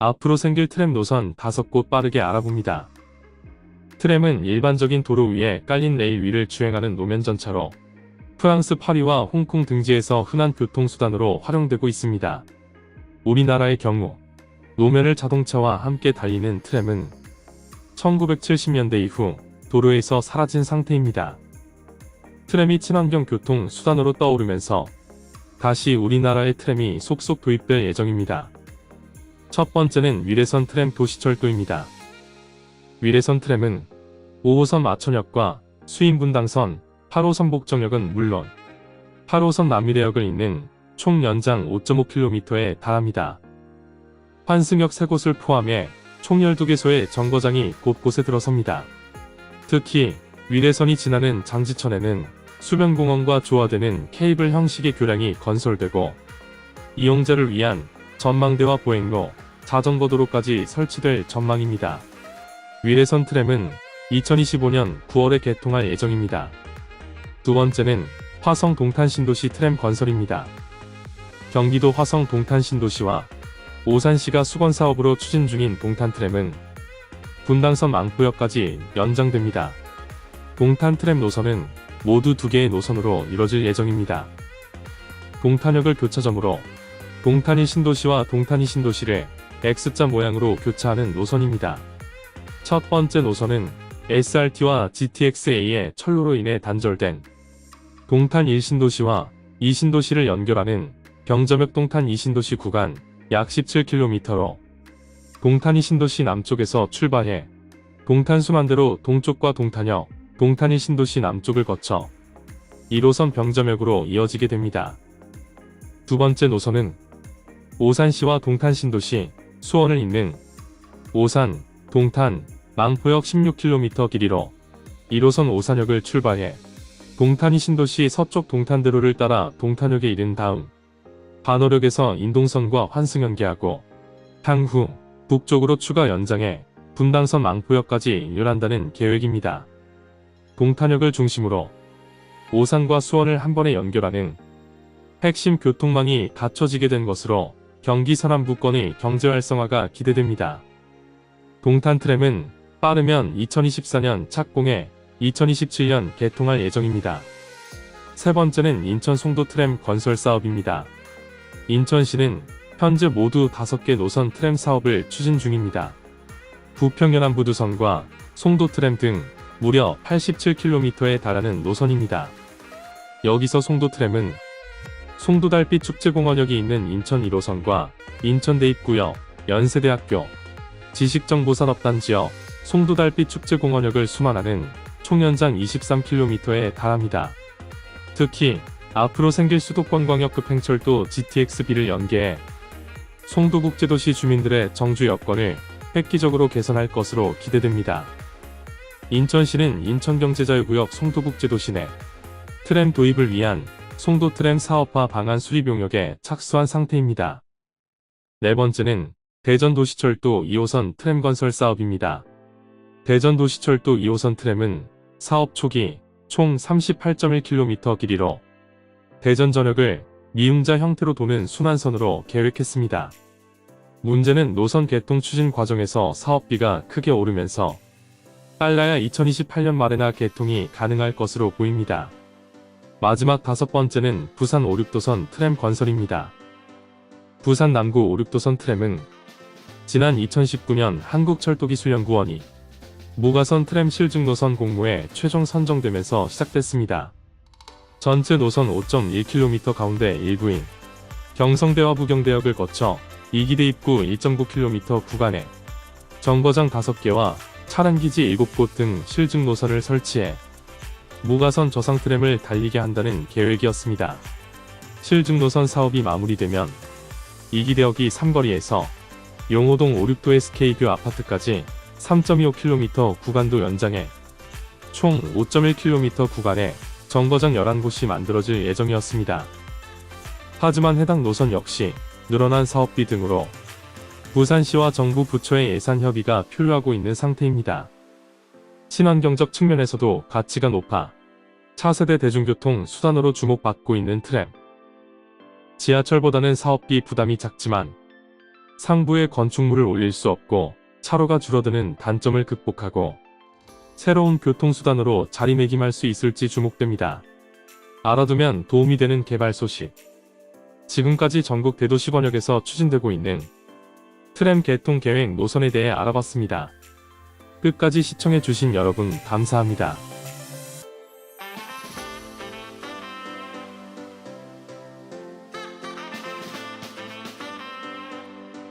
앞으로 생길 트램 노선 5곳 빠르게 알아봅니다. 트램은 일반적인 도로 위에 깔린 레일 위를 주행하는 노면전차로 프랑스 파리와 홍콩 등지에서 흔한 교통수단으로 활용되고 있습니다. 우리나라의 경우 노면을 자동차와 함께 달리는 트램은 1970년대 이후 도로에서 사라진 상태입니다. 트램이 친환경 교통 수단으로 떠오르면서 다시 우리나라의 트램이 속속 도입될 예정입니다. 첫 번째는 위례선 트램 도시철도입니다. 위례선 트램은 5호선 마천역과 수인분당선, 8호선 복정역은 물론 8호선 남위례역을 잇는 총 연장 5.5km에 달합니다. 환승역 3곳을 포함해 총 12개소의 정거장이 곳곳에 들어섭니다. 특히 위례선이 지나는 장지천에는 수변공원과 조화되는 케이블 형식의 교량이 건설되고 이용자를 위한 전망대와 보행로, 자전거도로까지 설치될 전망입니다. 위례선 트램은 2025년 9월에 개통할 예정입니다. 두 번째는 화성 동탄신도시 트램 건설입니다. 경기도 화성 동탄신도시와 오산시가 수건사업으로 추진 중인 동탄트램은 분당선 망포역까지 연장됩니다. 동탄트램 노선은 모두 2개의 노선으로 이뤄질 예정입니다. 동탄역을 교차점으로 동탄이 신도시와 동탄이 신도시를 X자 모양으로 교차하는 노선입니다. 첫 번째 노선은 SRT와 GTX-A의 철로로 인해 단절된 동탄 1신도시와 2신도시를 연결하는 병점역 동탄 2신도시 구간 약 17km로 동탄 2신도시 남쪽에서 출발해 동탄 수만대로 동쪽과 동탄역, 동탄 1신도시 남쪽을 거쳐 1호선 병점역으로 이어지게 됩니다. 두 번째 노선은 오산시와 동탄 신도시, 수원을 잇는 오산, 동탄, 망포역 16km 길이로 1호선 오산역을 출발해 동탄이 신도시 서쪽 동탄대로를 따라 동탄역에 이른 다음 반호역에서 인동선과 환승 연계하고 향후 북쪽으로 추가 연장해 분당선 망포역까지 연결한다는 계획입니다. 동탄역을 중심으로 오산과 수원을 한 번에 연결하는 핵심 교통망이 갖춰지게 된 것으로 경기 서남부권의 경제 활성화가 기대됩니다. 동탄트램은 빠르면 2024년 착공해 2027년 개통할 예정입니다. 세 번째는 인천 송도 트램 건설 사업입니다. 인천시는 현재 모두 5개 노선 트램 사업을 추진 중입니다. 부평연안부두선과 송도 트램 등 무려 87km에 달하는 노선입니다. 여기서 송도 트램은 송도달빛 축제공원역이 있는 인천 1호선과 인천대입구역, 연세대학교, 지식정보산업단지역, 송도달빛 축제공원역을 수만하는 총 연장 23km에 달합니다. 특히 앞으로 생길 수도권광역급 행철도 GTX-B를 연계해 송도국제도시 주민들의 정주 여건을 획기적으로 개선할 것으로 기대됩니다. 인천시는 인천경제자유구역 송도국제도시 내 트램 도입을 위한 송도트램 사업화 방안 수립 용역에 착수한 상태입니다. 네 번째는 대전도시철도 2호선 트램 건설 사업입니다. 대전도시철도 2호선 트램은 사업 초기 총 38.1km 길이로 대전 전역을 미음자 형태로 도는 순환선으로 계획했습니다. 문제는 노선 개통 추진 과정에서 사업비가 크게 오르면서 빨라야 2028년 말에나 개통이 가능할 것으로 보입니다. 마지막 5번째는 부산 5-6도선 트램 건설입니다. 부산 남구 5-6도선 트램은 지난 2019년 한국철도기술연구원이 무가선 트램 실증 노선 공모에 최종 선정되면서 시작됐습니다. 전체 노선 5.1km 가운데 일부인 경성대와 부경대역을 거쳐 이기대 입구 1.9km 구간에 정거장 5개와 차량기지 7곳 등 실증 노선을 설치해 무가선 저상 트램을 달리게 한다는 계획이었습니다. 실증 노선 사업이 마무리되면 이기대역이 삼거리에서 용호동 5-6도 SK뷰 아파트까지 3.25km 구간도 연장해 총 5.1km 구간에 정거장 11곳이 만들어질 예정이었습니다. 하지만 해당 노선 역시 늘어난 사업비 등으로 부산시와 정부 부처의 예산 협의가 필요하고 있는 상태입니다. 친환경적 측면에서도 가치가 높아 차세대 대중교통 수단으로 주목받고 있는 트램. 지하철보다는 사업비 부담이 작지만 상부에 건축물을 올릴 수 없고 차로가 줄어드는 단점을 극복하고 새로운 교통수단으로 자리매김할 수 있을지 주목됩니다. 알아두면 도움이 되는 개발 소식. 지금까지 전국 대도시 번역에서 추진되고 있는 트램 개통 계획 노선에 대해 알아봤습니다. 끝까지 시청해주신 여러분 감사합니다.